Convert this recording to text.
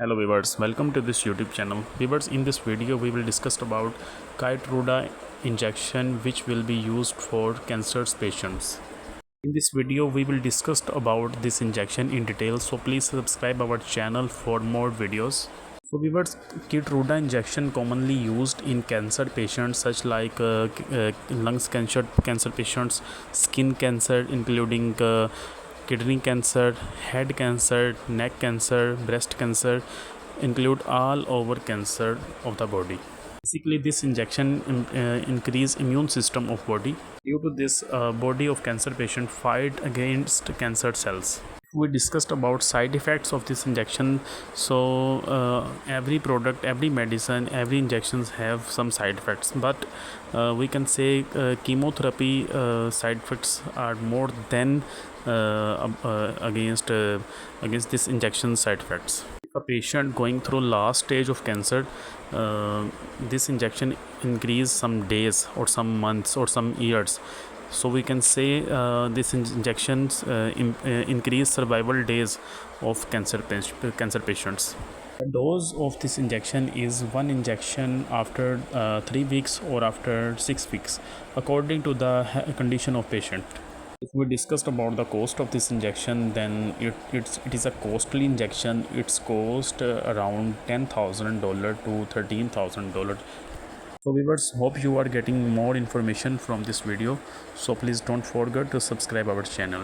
Hello viewers, welcome to this YouTube channel. Viewers, in this video we will discuss about Keytruda injection which will be used for cancer patients. In this video we will discuss about this injection in detail, so please subscribe our channel for more videos. So viewers, Keytruda injection commonly used in cancer patients such like lungs cancer patients, skin cancer including kidney cancer, head cancer, neck cancer, breast cancer, include all over cancer of the body. Basically this injection increase immune system of body. Due to this, body of cancer patient fight against cancer cells. We discussed about side effects of this injection. So every product, every medicine, every injections have some side effects, but we can say chemotherapy side effects are more than against this injection side effects. If a patient going through last stage of cancer, this injection increase some days or some months or some years. So we can say this injections increase survival days of cancer patients. The dose of this injection is one injection after 3 weeks or after 6 weeks according to the condition of patient. If we discussed about the cost of this injection, then it is a costly injection. It's cost around $10,000 to $13,000. So viewers, hope you are getting more information from this video, so please don't forget to subscribe our channel.